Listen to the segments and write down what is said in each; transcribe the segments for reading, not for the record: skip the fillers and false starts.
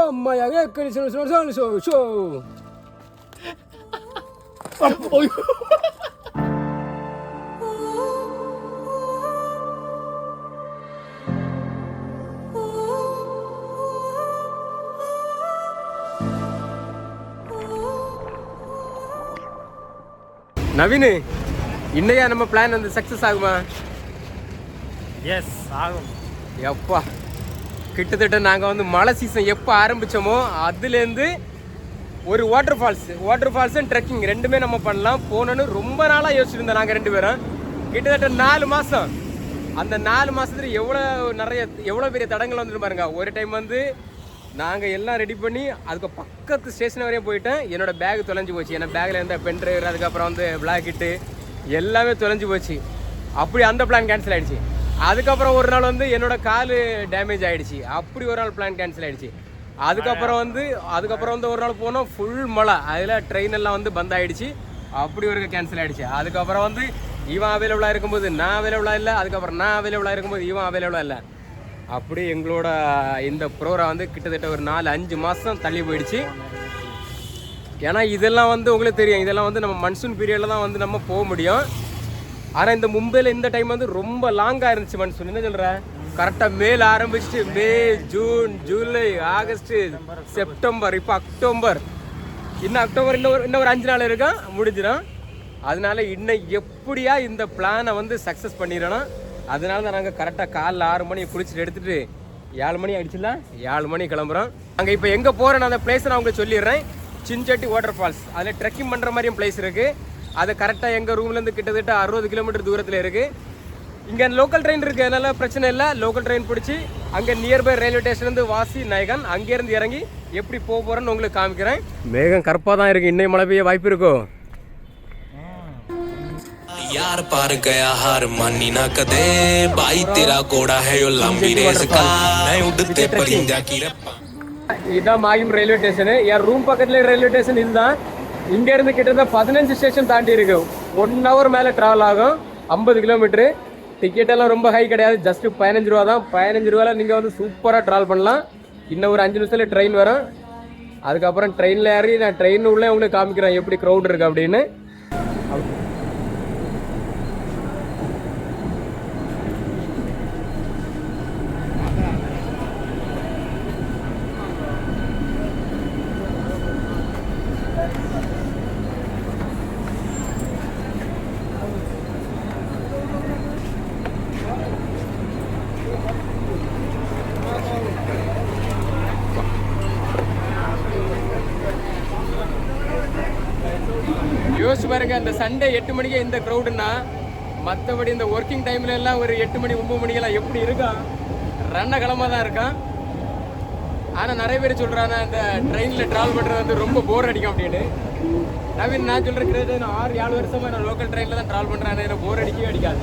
அம்மா ஷோ நவீன், இன்னையா நம்ம பிளான் வந்து சக்ஸஸ் ஆகுமா? எஸ் ஆகும். எப்பா கிட்டத்தட்ட நாங்கள் வந்து மழை சீசன் எப்போ ஆரம்பித்தோமோ அதுலேருந்து ஒரு வாட்டர் ஃபால்ஸ் அண்ட் ட்ரெக்கிங் ரெண்டுமே நம்ம பண்ணலாம் போனோன்னு ரொம்ப நாளாக யோசிச்சுருந்தோம் நாங்கள் 2 பேரும். கிட்டத்தட்ட 4 மாதம். அந்த 4 மாதத்துல எவ்வளோ பெரிய தடங்கள் வந்துட்டு பாருங்க. ஒரு டைம் வந்து நாங்கள் எல்லாம் ரெடி பண்ணி அதுக்கு பக்கத்து ஸ்டேஷன் வரையும் போயிட்டேன். என்னோடய பேக் தொலைஞ்சு போச்சு. ஏன்னா பேக்கில் இருந்த பென் ட்ரைவர், அதுக்கப்புறம் வந்து பிளாக்கெட்டு எல்லாமே தொலைஞ்சு போச்சு. அப்படி அந்த பிளான் கேன்சல் ஆகிடுச்சு. அதுக்கப்புறம் ஒரு நாள் வந்து என்னோடய கால் டேமேஜ் ஆகிடுச்சு. அப்படி ஒரு நாள் பிளான் கேன்சல் ஆகிடுச்சு. அதுக்கப்புறம் வந்து ஒரு நாள் போனோம், ஃபுல் மழை. அதில் ட்ரெயின் எல்லாம் வந்து பந்த் ஆகிடுச்சு. அப்படி ஒரு கேன்சல் ஆகிடுச்சு. அதுக்கப்புறம் வந்து இவன் அவைலபிளாக இருக்கும்போது நான் அவைலபிளாக இல்லை, அதுக்கப்புறம் நான் அவைலபிளாக இருக்கும்போது இவன் அவைலபிளாக இல்லை. அப்படி எங்களோட இந்த ப்ரோக்ராம் வந்து கிட்டத்தட்ட ஒரு 4-5 மாதம் தள்ளி போயிடுச்சு. ஏன்னா இதெல்லாம் வந்து உங்களுக்கு தெரியும், இதெல்லாம் வந்து நம்ம மன்சூன் பீரியடில் தான் வந்து நம்ம போக முடியும். ஆனால் இந்த மும்பையில் இந்த டைம் வந்து ரொம்ப லாங்காக இருந்துச்சு மன்சூன். என்ன சொல்கிறேன், கரெக்டாக மேல ஆரம்பிச்சுட்டு மே, ஜூன், ஜூலை, ஆகஸ்ட்டு, செப்டம்பர், இப்போ அக்டோபர். அக்டோபர் இன்னும் ஒரு 5 நாள் இருக்கா முடிஞ்சிடும். அதனால இன்னும் எப்படியா இந்த பிளானை வந்து சக்ஸஸ் பண்ணிடணும். அதனால தான் நாங்கள் கரெக்டாக காலைல 6 மணி குளிச்சுட்டு எடுத்துகிட்டு 7 மணி ஆகிடுச்சுல, 7 மணி கிளம்புறோம். நாங்கள் இப்போ எங்கே போகிறேன்னு அந்த பிளேஸை நான் உங்களுக்கு சொல்லிடுறேன். சின்சோட்டி வாட்டர்ஃபால்ஸ். அதில் ட்ரெக்கிங் பண்ணுற மாதிரியும் பிளேஸ் இருக்குது. அது கரெக்டாக எங்கள் ரூம்லேருந்து கிட்டத்தட்ட 60 கிலோமீட்டர் தூரத்தில் இருக்குது. இங்கே லோக்கல் ட்ரெயின் இருக்குது, அதனால் பிரச்சனை இல்லை. லோக்கல் ட்ரெயின் பிடிச்சி அங்கே நியர்பை ரயில்வே ஸ்டேஷன்லேருந்து வாசி நயகன் அங்கேருந்து இறங்கி எப்படி போக போகிறேன்னு உங்களுக்கு காமிக்கிறேன். மேகம் கருப்பாக தான் இருக்குது. இன்னும் மழை பெய்ய வாய்ப்பு இருக்கும். यार पार गया हार मानी ना कदे भाई तेरा घोड़ा है यो लंबी रेस का मैं उड़ते परिंदा की रप्पा. இதான் மாகிம் ரயில்வே ஸ்டேஷனு. என் ரூம் பக்கத்துல ரயில்வே ஸ்டேஷன் இதுதான். இங்கேருந்து கிட்டத்தட்ட 15 ஸ்டேஷன் தாண்டி இருக்கு. 1 hour மேலே ட்ராவல் ஆகும். 50 கிலோமீட்டரு. டிக்கெட் எல்லாம் ரொம்ப ஹை கிடையாது, ஜஸ்ட் 15 ரூபா தான். 15 ரூபாயில் நீங்கள் வந்து சூப்பராக ட்ராவல் பண்ணலாம். இன்னும் ஒரு 5 நிமிஷத்தில் ட்ரெயின் வரும். அதுக்கப்புறம் ட்ரெயினில் ஏறி நான் ட்ரெயின் உள்ளே உங்களுக்கு காமிக்கிறேன் எப்படி க்ரௌட் இருக்குது அப்படின்னு. யோசிச்சு பாருங்க, இந்த சண்டே 8 மணிக்கு இந்த க்ரௌடுன்னா மற்றபடி இந்த ஒர்க்கிங் டைம்ல எல்லாம் ஒரு 8 மணி 9 மணிக்கெல்லாம் எப்படி இருக்கா, ரணகலமாக தான் இருக்கான். ஆனால் நிறைய பேர் சொல்கிறாங்க இந்த ட்ரெயினில் ட்ராவல் பண்ணுறது வந்து ரொம்ப போர் அடிக்கும் அப்படின்னு. நவீன், நான் சொல்கிறேன், நான் 6-7 வருஷமாக நான் லோக்கல் ட்ரெயினில் தான் ட்ராவல் பண்ணுறேன். எனக்கு போர் அடிக்கவே அடிக்காது.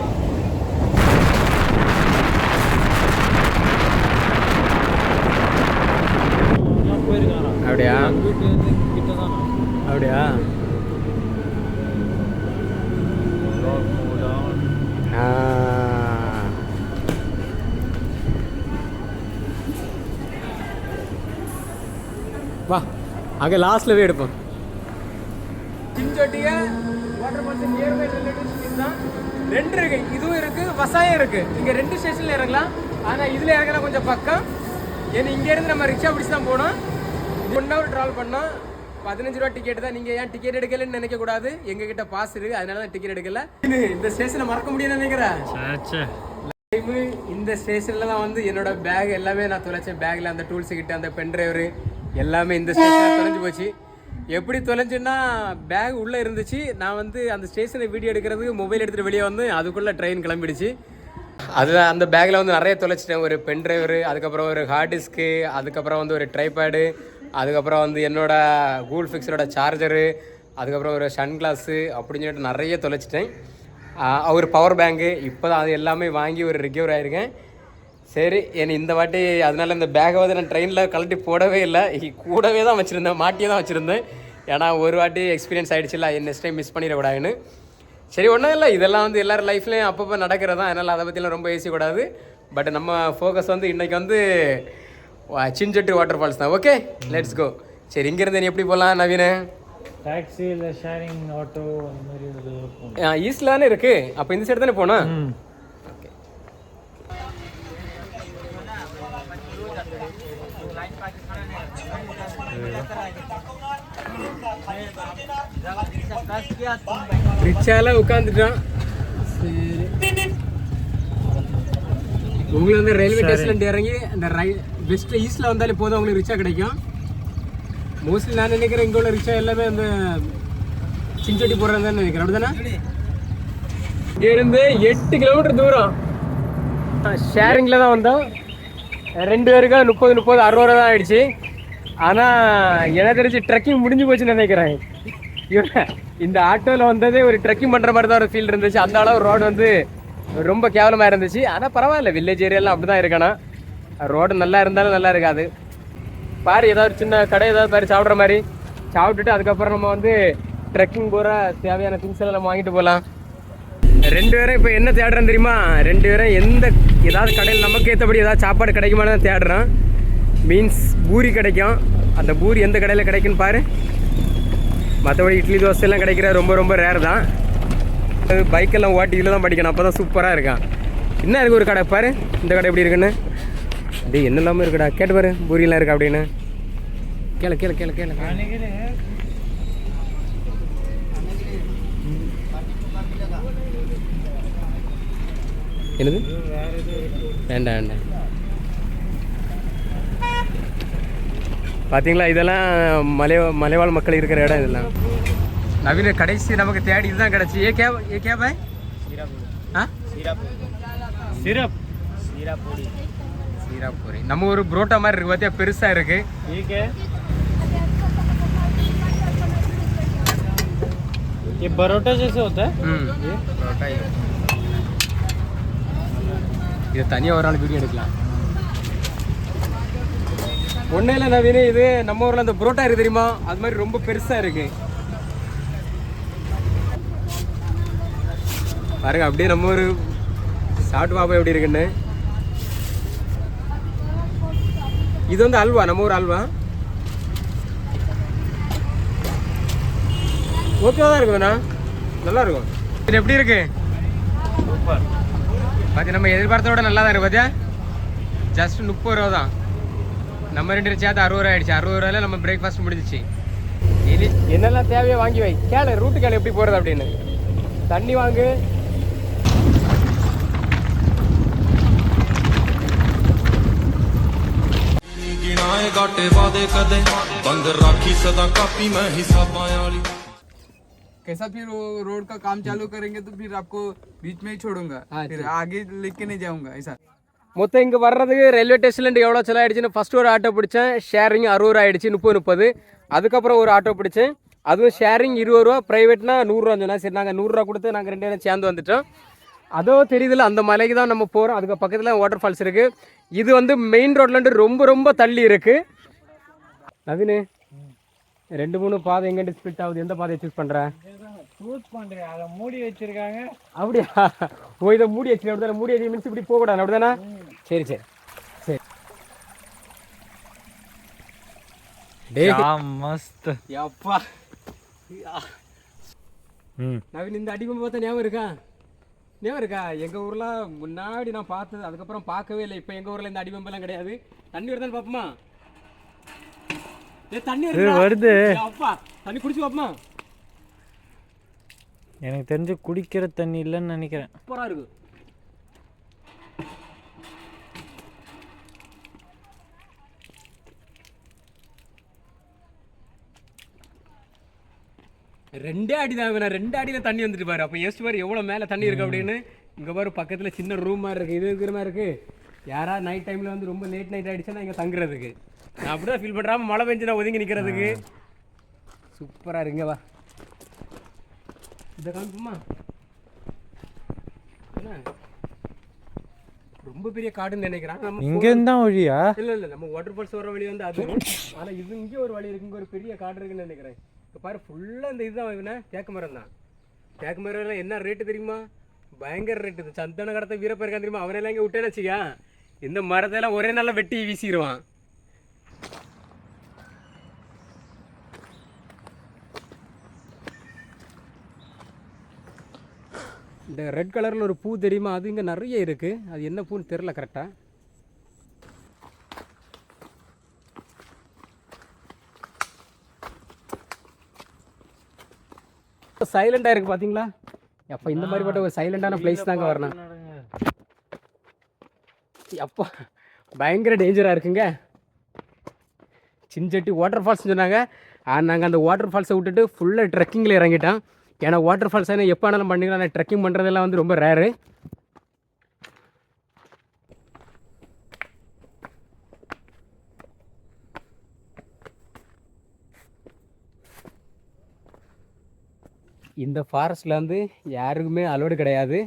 அப்படியா அப்படியா வா, அங்கே லாஸ்ட்ல போய் எடுப்போம். சின்சோட்டிய வாட்டர்ஃபால்ஸ் நியர்பை ரிலேட்டிவ்ஸ் தான் 2 இருக்கு. இதுவும் இருக்கு, வசாயம் இருக்கு. இங்க 2 ஸ்டேஷன்ல இறங்கலாம். ஆனா இதுல இறங்கலாம் கொஞ்சம் பக்கம். ஏன்னா இங்க இருந்து நம்ம ரிக்ஷா பிடிச்சி தான் போனோம். 1 hour டிராவல் பண்ணோம். 15 ரூபா டிக்கெட் தான். நீங்க ஏன் டிக்கெட் எடுக்கலன்னு நினைக்க கூடாது. எங்க கிட்ட பாஸ் இருக்கு, அதனால தான் டிக்கெட் எடுக்கல. இந்த ஸ்டேஷனை மறக்க முடியும்னு நினைக்கிறேன். இந்த ஸ்டேஷன்ல தான் வந்து என்னோட பேக் எல்லாமே நான் தொலைச்சேன். பேக்ல அந்த டூல்ஸ் கிட்ட அந்த பென் டிரைவர் எல்லாமே இந்த ஸ்டேஷனில் தொலைஞ்சு போச்சு. எப்படி தொலைஞ்சுன்னா, பேக் உள்ளே இருந்துச்சு. நான் வந்து அந்த ஸ்டேஷனை வீடியோ எடுக்கிறதுக்கு மொபைல் எடுத்துகிட்டு வெளியே வந்து அதுக்குள்ளே ட்ரெயின் கிளம்பிடுச்சு. அதில் அந்த பேக்கில் வந்து நிறைய தொலைச்சிட்டேன். ஒரு பென் டிரைவரு, அதுக்கப்புறம் ஒரு ஹார்ட் டிஸ்க்கு, அதுக்கப்புறம் வந்து ஒரு ட்ரைபேடு, அதுக்கப்புறம் வந்து என்னோடய கூகுள் ஃபிக்ஸரோட சார்ஜரு, அதுக்கப்புறம் ஒரு சன் கிளாஸு அப்படின்னு சொல்லிட்டு நிறைய தொலைச்சிட்டேன். ஒரு பவர் பேங்கு. இப்போ தான் அது எல்லாமே வாங்கி ஒரு ரெக்யூர் ஆகிருக்கேன். சரி, ஏன்னா இந்த வாட்டி அதனால் இந்த பேக்கை வந்து நான் ட்ரெயினில் கழட்டி போடவே இல்லை, கூடவே தான் வச்சுருந்தேன், மாட்டியே தான் வச்சுருந்தேன். ஏன்னா ஒரு வாட்டி எக்ஸ்பீரியன்ஸ் ஆகிடுச்சுல, நெக்ஸ்ட் டைம் மிஸ் பண்ணிடக்கூடாதுன்னு. சரி, ஒன்றும் இல்லை, இதெல்லாம் வந்து எல்லோரும் லைஃப்லேயும் அப்பப்போ நடக்கிறது தான். அதனால் அதை பற்றிலாம் ரொம்ப யோசிக்கக்கூடாது. பட் நம்ம ஃபோக்கஸ் வந்து இன்றைக்கி வந்து சின்சொட்டி வாட்டர் ஃபால்ஸ் தான். Okay let's go. சரி இங்கேருந்து நீ எப்படி போகலாம் நவீன? டாக்ஸி இல்லை ஷேரிங் ஆட்டோ அந்த மாதிரி ஈஸ்ட்ல தானே இருக்கு. அப்போ இந்த சைடு தானே போகணும். ஓகே ரிச்சால உட்காந்துட்டான். சரி உங்களுக்கு வந்து ரயில்வே ஸ்டேஷன்ல இறங்கி அந்த வெஸ்ட்ல ஈஸ்ட்ல வந்தாலே போதும், உங்களுக்கு ரிச்சா கிடைக்கும். மோஸ்ட்லி நான் நினைக்கிறேன் இங்கே உள்ள ரிச்சா எல்லாமே அந்த சின்சொட்டி போடுறது தான் நினைக்கிறேன். அப்படிதானே? இங்கே இருந்து 8 கிலோமீட்டர் தூரம் ஷேரிங்கில் தான் வந்தோம். 2 பேருக்கா 30 60 ரூபா தான் ஆயிடுச்சு. ஆனால் எனக்கு தெரிஞ்சு ட்ரெக்கிங் முடிஞ்சு போச்சுன்னு நினைக்கிறேன். இந்த ஆட்டோவில் வந்ததே ஒரு ட்ரெக்கிங் பண்ணுற மாதிரி தான் ஒரு ஃபீல் இருந்துச்சு. அந்த அளவு ரோடு வந்து ரொம்ப கேவலமாக இருந்துச்சு. ஆனால் பரவாயில்ல, வில்லேஜ் ஏரியாலாம் அப்படி தான் இருக்கணா. ரோடு நல்லா இருந்தாலும் நல்லா இருக்காது. பாரு ஏதாவது சின்ன கடை ஏதாவது பாரு சாப்பிட்ற மாதிரி சாப்பிட்டுட்டு அதுக்கப்புறம் நம்ம வந்து ட்ரெக்கிங் போகிற தேவையான திங்ஸ் எல்லாம் நம்ம வாங்கிட்டு போகலாம். 2 பேரும் இப்போ என்ன தேடுறோம் தெரியுமா? 2 பேரும் ஏதாவது கடையில் நமக்கு ஏற்றபடி ஏதாவது சாப்பாடு கிடைக்குமான்னு தான் தேடுறோம். மீன்ஸ் பூரி கிடைக்கும். அந்த பூரி எந்த கடையில் கிடைக்குன்னு பாரு. மற்றபடி இட்லி தோசை எல்லாம் கிடைக்கிற ரொம்ப ரொம்ப ரேர் தான். பைக்கெல்லாம் ஓட்டி இதில் தான் படிக்கணும், அப்போ தான் சூப்பராக இருக்கான். என்ன இருக்குது ஒரு கடை பாரு, இந்த கடை எப்படி இருக்குன்னு. டேய் என்ன இல்லாமல் இருக்குடா, கேட்டு பாரு பூரியெல்லாம் இருக்கா அப்படின்னு. கேளு கேளு கேளு கேளு. என்னது? வேண்டாம் வேண்டாம். பார்த்தீங்களா, இதெல்லாம் மலைவாழ் மக்கள் இருக்கிற இடம். இதெல்லாம் நவீன கடைசி நமக்கு தேடி இதுதான் கிடச்சி. ஏ கே பாய் சீராப்பூரி. நம்ம ஒரு புரோட்டா மாதிரி இருக்கு பார்த்தியா, பெருசாக இருக்கு. ये परोठा जैसे होता है? परोठा ही. இது தனியாக ஒரு நாள் வீடியோ எடுக்கலாம். ஒன்றும் இல்லை நவீன, இது நம்ம ஊரில் அந்த புரோட்டா இருக்குது தெரியுமா, அது மாதிரி ரொம்ப பெருசாக இருக்கு பாருங்க. அப்படியே நம்ம ஒரு சாப்பிட்டு பாப்பா எப்படி இருக்குன்னு. இது வந்து அல்வா, நம்ம ஊர் அல்வா. ஓகேவா தான் இருக்குதுண்ணா, நல்லா இருக்கும். இது எப்படி இருக்கு பார்த்தியா, நம்ம எதிர்பார்த்த விட நல்லா தான் இருக்கு பார்த்தியா. ஜஸ்ட் 30 ரூபா தான். நம்ம 2 சேர்த்து 60 ரூபா ஆயிடுச்சு. 60 ரூபாயில் நம்ம பிரேக்ஃபாஸ்ட் முடிஞ்சிச்சு. என்னெல்லாம் தேவையோ வாங்கி வை. கேளு ரூட்டு கேளு எப்படி போகிறது அப்படின்னு. தண்ணி வாங்கு. कैसा फिर वो रोड का काम चालू करेंगे तो फिर आपको बीच में ही छोड़ूंगा, फिर आगे लेके नहीं जाऊंगा ऐसा. மொத்தம் இங்கே வர்றதுக்கு ரயில்வே ஸ்டேஷன்லேருந்து எவ்வளோ செலவாயிடுச்சுன்னு ஃபஸ்ட்டு ஒரு ஆட்டோ பிடிச்சேன். ஷேரிங் 60 ரூபா ஆயிடுச்சு, 30. அதுக்கப்புறம் ஒரு ஆட்டோ பிடிச்சேன், அதுவும் ஷேரிங் 20 ரூபா, ப்ரைவேட்னா 100 ரூபா சொன்னால். சரி நாங்கள் 100 ரூபா கொடுத்து நாங்கள் 2 பேரும் சேர்ந்து வந்துட்டோம். அதோ தெரியுதுல அந்த மலைக்கு தான் நம்ம போகிறோம். அதுக்கு பக்கத்தில் வாட்டர் ஃபால்ஸ் இருக்குது. இது வந்து மெயின் ரோட்லேருந்து ரொம்ப ரொம்ப தள்ளி இருக்குது. நவீனு 2-3 பாதை எங்கிட்ட ஸ்பிட் ஆகுது, எந்த பாதையை சூஸ் பண்ணுறேன்? சூஸ் பண்ணுறேன், அதை மூடி வச்சிருக்காங்க. அப்படியா? ஓ இதை மூடி வச்சு அப்படிதானே. மூடி வச்சு மீன்ஸ் இப்படி போகக்கூடாது அப்படிதானே? சரி சரி சரி. டே மஸ்த் அப்பா. நவீன் இந்த அடிபம்பு பார்த்தா ஞாபகம் இருக்கா? ஞாபகம் இருக்கா? எங்கள் ஊரில் முன்னாடி நான் பார்த்தது, அதுக்கப்புறம் பார்க்கவே இல்லை. இப்போ எங்கள் ஊரில் இந்த அடிபம்பெல்லாம் கிடையாது. தண்ணி வருதான்னு பார்ப்போமா? தண்ணி வருது. அப்பா தண்ணி குடிச்சு பார்ப்போமா? எனக்கு தெரிஞ்சு குடிக்கிற தண்ணி இல்லைன்னு நினைக்கிறேன். சூப்பராக இருக்கு. ரெண்டே அடி தான் வேணா, 2 அடியில் தண்ணி வந்துட்டு பாரு. அப்போ யோசிச்சு பாரு எவ்வளோ மேலே தண்ணி இருக்கு அப்படின்னு. இங்கே பாரு பக்கத்தில் சின்ன ரூம் மாதிரி இருக்குது. இது இருக்கிற மாதிரி இருக்குது. யாராவது நைட் டைமில் வந்து ரொம்ப லேட் நைட் ஆகிடுச்சுன்னா இங்கே தங்குறதுக்கு. நான் அப்படி தான் ஃபீல் பண்ணுறாமல் மழை பெஞ்சுனா ஒதுங்கி நிற்கிறதுக்கு சூப்பராக இருக்குங்க. வா இதை காமிப்போமா? ரொம்ப பெரிய காடுன்னு நினைக்கிறேன். இங்கேருந்து தான் வழியா? இல்லை இல்லை, நம்ம வாட்டர் ஃபால்ஸ் வர வழி வந்து அது. ஆனால் இது இங்கே ஒரு வழி இருக்கு, இங்கே ஒரு பெரிய காடு இருக்குன்னு நினைக்கிறேன். இப்போ பாரு ஃபுல்லாக இந்த இதுதான் வேணா தேக்கு மரம் தான். தேக்கு மரம் என்ன ரேட்டு தெரியுமா? பயங்கர ரேட்டு. சந்தன கடத்த வீரப்ப இருக்கான் தெரியுமா? அவனெல்லாம் இங்கே விட்டேன்னு வச்சுக்கா, இந்த மரத்தெல்லாம் ஒரே நாளில் வெட்டி வீசிடுவான். இந்த ரெட் கலரில் ஒரு பூ தெரியுமா, அது இங்கே நிறைய இருக்குது. அது என்ன பூன்னு தெரில கரெக்டாக. சைலண்டாக இருக்குது பார்த்தீங்களா. அப்போ இந்த மாதிரிப்பட்ட ஒரு சைலண்டான பிளேஸ் தாங்க வரணும். அப்போ பயங்கர டேஞ்சராக இருக்குங்க. சின்சொட்டி வாட்டர் ஃபால்ஸ்னு சொன்னாங்க. நாங்கள் அந்த வாட்டர் ஃபால்ஸை விட்டுட்டு ஃபுல்லாக ட்ரெக்கிங்கில் இறங்கிட்டோம். ஏன்னா வாட்டர் ஃபால்ஸ் எப்போ வேணாலும் பண்ணிக்கலாம். ஆனால் ட்ரெக்கிங் பண்ணுறதெல்லாம் வந்து ரொம்ப ரேரு. இந்த ஃபாரஸ்ட்டில் வந்து யாருக்குமே அலோடு கிடையாது.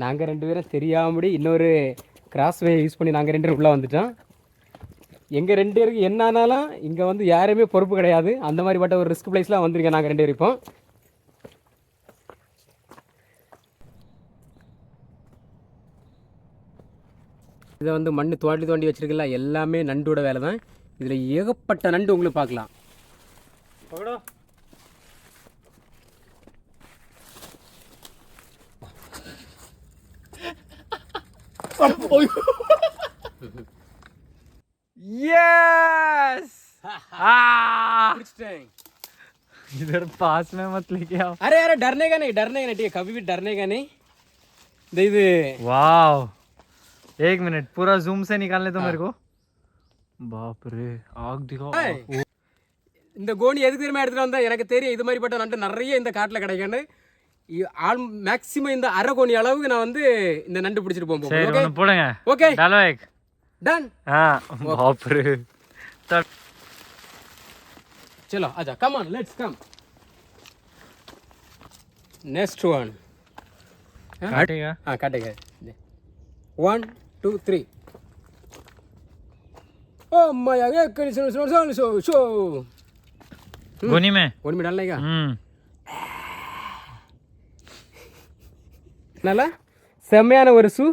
நாங்கள் 2 பேரும் தெரியாமடி இன்னொரு கிராஸ்வே யூஸ் பண்ணி நாங்கள் 2 பேரும் உள்ளே வந்துட்டோம். எங்கள் 2 பேருக்கு என்ன ஆனாலும் இங்கே வந்து யாருமே பொறுப்பு கிடையாது. அந்த மாதிரிப்பட்ட ஒரு ரிஸ்க் பிளேஸ்லாம் வந்துருக்கேன் நாங்கள் 2 பேரும். இப்போ இதை வந்து மண் தோண்டி தோண்டி வச்சுருக்கல, எல்லாமே நண்டோட வேலை தான். இதில் ஏகப்பட்ட நண்டு உங்களுக்கு பார்க்கலாம். यस इधर पास में मत लेके आओ. अरे यार डरने का नहीं ठीक है, कभी भी डरने का नहीं. இது वाओ, 1 मिनट पूरा जूम से निकालने तो मेरे को. बाप रे, आग दिखाओ. இந்த கோணி எதுக்கு தெரியுமா எடுத்துட்டு வந்தா, எனக்கு தெரியும் இது மாதிரிப்பட்ட நண்டு நிறைய இந்த காட்டில் கிடைக்குன்னு. மேக்ஸிமம் இந்த அரை கோணி அளவுக்கு நான் வந்து இந்த நண்டு பிடிச்சிட்டு போவோம். சரி போடுங்க. ஓகே डालो एक डन. हां बाप रे. चलो आजा, come on let's come. Next one काटेगा. हाँ काटेगा. 1 2 3. ओ माया ये करी सुनो शो गोनी में डालने का. நல்லா செம்மையான ஒரு ஷூ,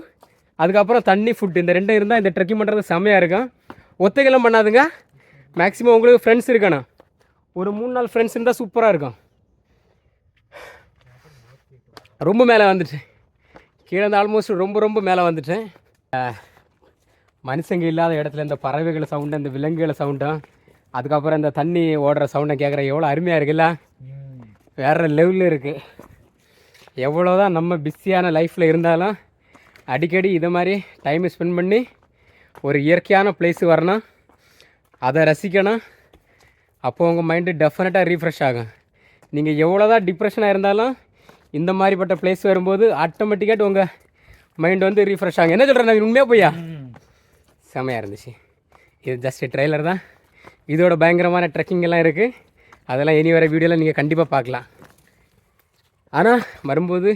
அதுக்கப்புறம் தண்ணி ஃபுட், இந்த 2 இருந்தால் இந்த ட்ரெக்கிங் பண்ணுறது செம்மையாக இருக்கும். ஒத்தைக்கெல்லாம் பண்ணாதுங்க. மேக்ஸிமம் உங்களுக்கு ஃப்ரெண்ட்ஸ் இருக்கணும். ஒரு 3-4 ஃப்ரெண்ட்ஸ் இருந்தால் சூப்பராக இருக்கும். ரொம்ப மேலே வந்துட்டேன், கீழே இருந்து ஆல்மோஸ்ட் ரொம்ப மேலே வந்துட்டேன். மனுஷங்க இல்லாத இடத்துல இந்த பறவைகள் சவுண்டு, இந்த விலங்குகள் சவுண்டும், அதுக்கப்புறம் இந்த தண்ணி ஓடுற சவுண்டை கேட்குற எவ்வளோ அருமையாக இருக்குல்ல. வேறு லெவலில் இருக்குது. எவ்வளோ தான் நம்ம பிஸியான லைஃப்பில் இருந்தாலும் அடிக்கடி இதை மாதிரி டைம் ஸ்பெண்ட் பண்ணி ஒரு இயற்கையான பிளேஸு வரணும், அதை ரசிக்கணும். அப்போ உங்கள் மைண்டு டெஃபினட்டாக ரீஃப்ரெஷ் ஆகும். நீங்கள் எவ்வளோ தான் டிப்ரெஷனாக இருந்தாலும் இந்த மாதிரிப்பட்ட பிளேஸ் வரும்போது ஆட்டோமேட்டிக்காக உங்கள் மைண்டு வந்து ரீஃப்ரெஷ் ஆகும். என்ன சொல்கிறேன் நான், உண்மையாக போயா செமையாக இருந்துச்சு. இது ஜஸ்ட் ட்ரெய்லர் தான். இதோட பயங்கரமான ட்ரெக்கிங் எல்லாம் இருக்குது. அதெல்லாம் இனி வர வீடியோவில் நீங்கள் கண்டிப்பாக பார்க்கலாம். ஆனால் வரும்போது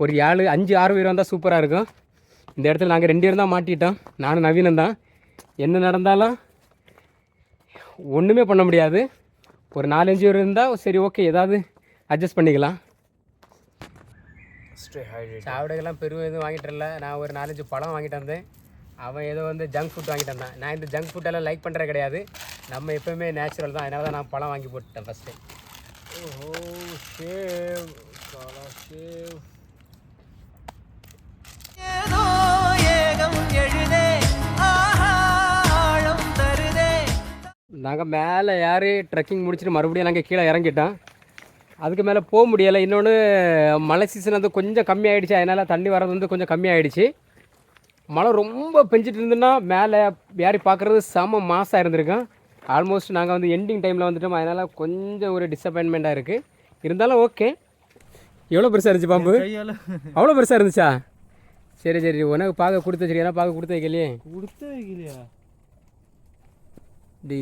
ஒரு 5-6 பேர் வந்தால் சூப்பராக இருக்கும். இந்த இடத்துல நாங்கள் 2 பேரும் தான் மாட்டிட்டோம், நானும் நவீனம் தான். என்ன நடந்தாலும் ஒன்றுமே பண்ண முடியாது. ஒரு 4-5 பேர் இருந்தால் சரி ஓகே, ஏதாவது அட்ஜஸ்ட் பண்ணிக்கலாம். சாப்பிடுக்கெல்லாம் பெரும் எதுவும் வாங்கிட்டு இல்லை. நான் ஒரு 4-5 பழம் வாங்கிட்டு வந்தேன். அவன் ஏதோ வந்து ஜங்க் ஃபுட் வாங்கிட்டு வந்தான். நான் இந்த ஜங்க் ஃபுட்டெல்லாம் லைக் பண்ணுறது கிடையாது. நம்ம எப்போவுமே நேச்சுரல் தான். அதனால தான் நான் பழம் வாங்கி போட்டுட்டேன் ஃபஸ்ட்டு. ஓஹோ சேவ் காலா சேவ். நாங்கள் மேலே ஏறி ட்ரெக்கிங் முடிச்சுட்டு மறுபடியும் நாங்கள் கீழே இறங்கிட்டோம். அதுக்கு மேலே போக முடியலை. இன்னொன்று மழை சீசன் வந்து கொஞ்சம் கம்மியாகிடுச்சு, அதனால் தண்ணி வர்றது வந்து கொஞ்சம் கம்மியாகிடுச்சு. மழை ரொம்ப பெஞ்சிட்டு இருந்துன்னா மேலே ஏறி பார்க்குறது செம மாசாக இருந்திருக்கும். ஆல்மோஸ்ட் நாங்கள் வந்து எண்டிங் டைமில் வந்துட்டோம், அதனால் கொஞ்சம் ஒரு டிசப்பாயின்மெண்ட்டாக இருக்குது. இருந்தாலும் ஓகே. எவ்வளோ பெருசாக இருந்துச்சு பாம்பு? அவ்வளோ பெருசாக இருந்துச்சா? சரி சரி, உனக்கு பார்க்க கொடுத்து வச்சிருக்கேன். பார்க்க கொடுத்து வைக்கலையே.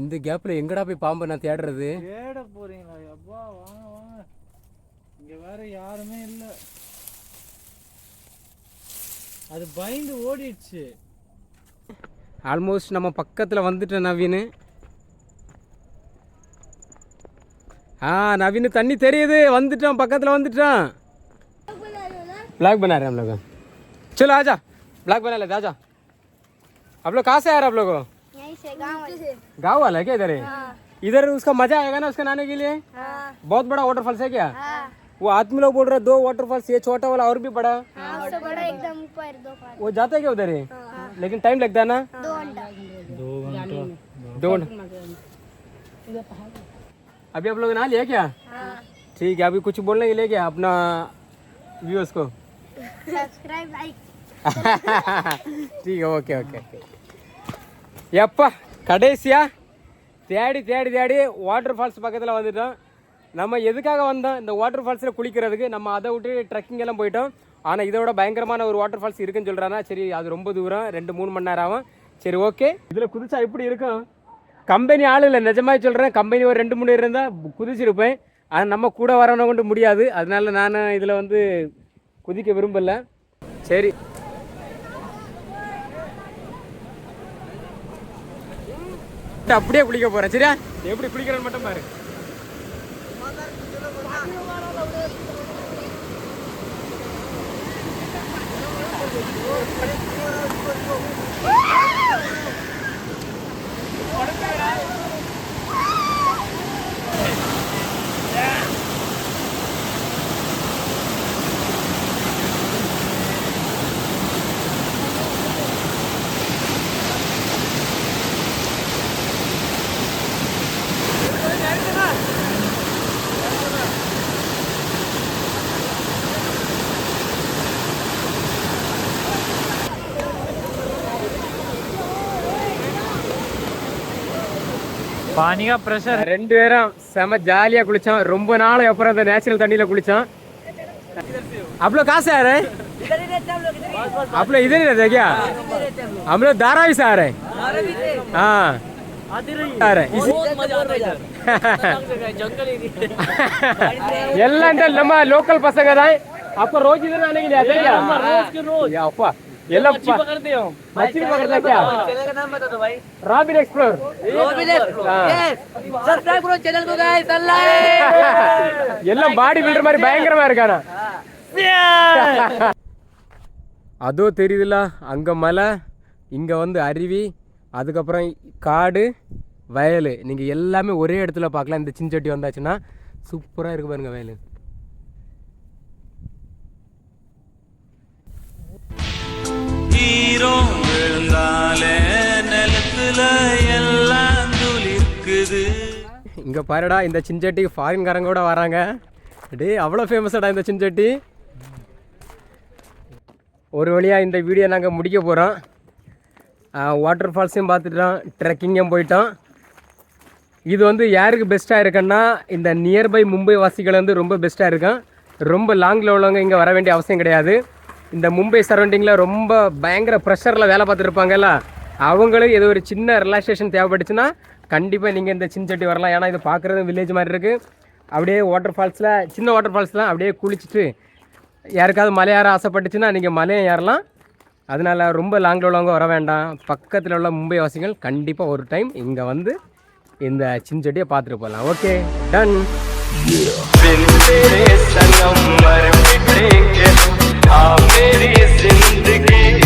இந்த கேப்பில் எங்கடா போய் பாம்பை நான் தேடுறது? தேட போகிறீங்களா? அப்பா வாங்க வாங்க, இங்கே வேறு யாருமே இல்லை. அது பயந்து ஓடிடுச்சு. ஆல்மோஸ்ட் நம்ம பக்கத்தில் வந்துட்டேன் நவீன். नवीन तन्नी தெரியுது வந்துட்டோம் பக்கத்துல வந்துட்டோம் ब्लॉग बना रहे हैं हम लोग चलो आजा ब्लॉग बना लेते आजा आप लोग कहाँ से आ रहे हैं आप लोग यहीं से गाँव वाला है क्या इधर है इधर उसका मजा आएगा ना उसका नहाने के लिए बहुत बड़ा वाटरफॉल्स है क्या वो आदमी लोग बोल रहे 2 वाटरफॉल्स, ये छोटा वाला और भी बड़ा, उससे बड़ा एकदम ऊपर 2 पार। वो जाता है क्या उधर है? लेकिन टाइम लगता है ना? 2 घंटा। 2 घंटा। अभी आप लोग नहा लिया क्या? ठीक है, अभी कुछ बोलने के लिए क्या अपना व्यूअर्स को? Subscribe like. ठीक है, ஓகே ஓகே. எப்பா கடைசியா தேடி தேடி தேடி வாட்டர் ஃபால்ஸ் பக்கத்தில் வந்துட்டோம். நம்ம எதுக்காக வந்தோம்? இந்த வாட்டர் ஃபால்ஸில் குளிக்கிறதுக்கு. நம்ம அதை விட்டு ட்ரெக்கிங் எல்லாம் போயிட்டோம். ஆனால் இதோட பயங்கரமான ஒரு வாட்டர் ஃபால்ஸ் இருக்குன்னு சொல்கிறானா. சரி, அது ரொம்ப தூரம், 2-3 மணி நேரம் ஆகும். சரி, ஓகே. இதில் குதிச்சா எப்படி இருக்கும்? கம்பெனி ஆள் இல்லை, நிஜமாக சொல்கிறேன். கம்பெனி ஒரு 2-3 இருந்தால் குதிச்சிருப்பேன். அது நம்ம கூட வரணும் கொண்டு முடியாது. அதனால நான் இதில் வந்து குதிக்க விரும்பலை. சரி, அப்படியே குளிக்க போகிறேன். சரியா? எப்படி குளிக்கிறேன்னு மட்டும் பாரு. पानी का प्रेशर. 2 பேரும் செம ஜாலியாக குளித்தோம். ரொம்ப நாள் அப்புறம் அந்த நேச்சுரல் தண்ணியில் குளித்தோம். आप लोग कहाँ से आ रहे हैं? आप लोग इधर ही रहते हैं क्या? हम लोग धारावी से आ रहे हैं. हाँ, आ रहे हैं. எல்லாம் நம்ம லோக்கல் பசங்க தான். அப்போ ரோज इधर आने के लिए आते हैं क्या? रोज அப்பா எல்லாம் पकड़ते हो? मछली पकड़ते हैं क्या? चैनल का नाम बता दो भाई. Robin explore. Robin explore. Yes. Subscribe करो चैनल को गाइस. अल्लाह. எல்லாம் பாடி பில்டர் மாதிரி பயங்கரமா இருக்கானா. அதோ தெரியுதுல, அங்க மலை, இங்க வந்து அருவி, அதுக்கப்புறம் காடு, வயல். நீங்க எல்லாமே ஒரே இடத்துல பார்க்கலாம். இந்த சின்சொட்டி வந்தாச்சுன்னா சூப்பரா இருக்கு பாருங்க வயல். இங்க பாருடா, இந்த சின்சொட்டி ஃபாரின்காரங்க கூட வராங்க. டே, அவ்வளோ ஃபேமஸாடா இந்த சின்சொட்டி. ஒரு வழியாக இந்த வீடியோ நாங்கள் முடிக்க போகிறோம். வாட்டர் ஃபால்ஸையும் பார்த்துட்டோம், ட்ரெக்கிங்கும் போயிட்டோம். இது வந்து யாருக்கு பெஸ்ட்டாக இருக்குன்னா, இந்த நியர்பை மும்பை வாசிகள் வந்து ரொம்ப பெஸ்ட்டாக இருக்கும். ரொம்ப லாங்கில் உள்ளவங்க இங்கே வர வேண்டிய அவசியம் கிடையாது. இந்த மும்பை சரௌண்டிங்கில் ரொம்ப பயங்கர ப்ரெஷரில் வேலை பார்த்துருப்பாங்கல்ல, அவங்களும் ஏதோ ஒரு சின்ன ரிலாக்ஸேஷன் தேவைப்பட்டுச்சுன்னா கண்டிப்பாக நீங்கள் இந்த சின்சொட்டி வரலாம். ஏன்னா இது பார்க்குறது வில்லேஜ் மாதிரி இருக்குது. அப்படியே வாட்டர் ஃபால்ஸில், சின்ன வாட்டர் ஃபால்ஸ்லாம் அப்படியே குளிச்சுட்டு யாருக்காவது மலை ஏற ஆசைப்பட்டுச்சுன்னா நீங்கள் மலையை ஏறலாம். அதனால் ரொம்ப லாங்கில் உள்ளவங்க வர வேண்டாம். பக்கத்தில் உள்ள மும்பை வாசிகள் கண்டிப்பாக ஒரு டைம் இங்கே வந்து இந்த சின்சொட்டியை பார்த்துட்டு போகலாம். Okay, done. मेरी जिंदगी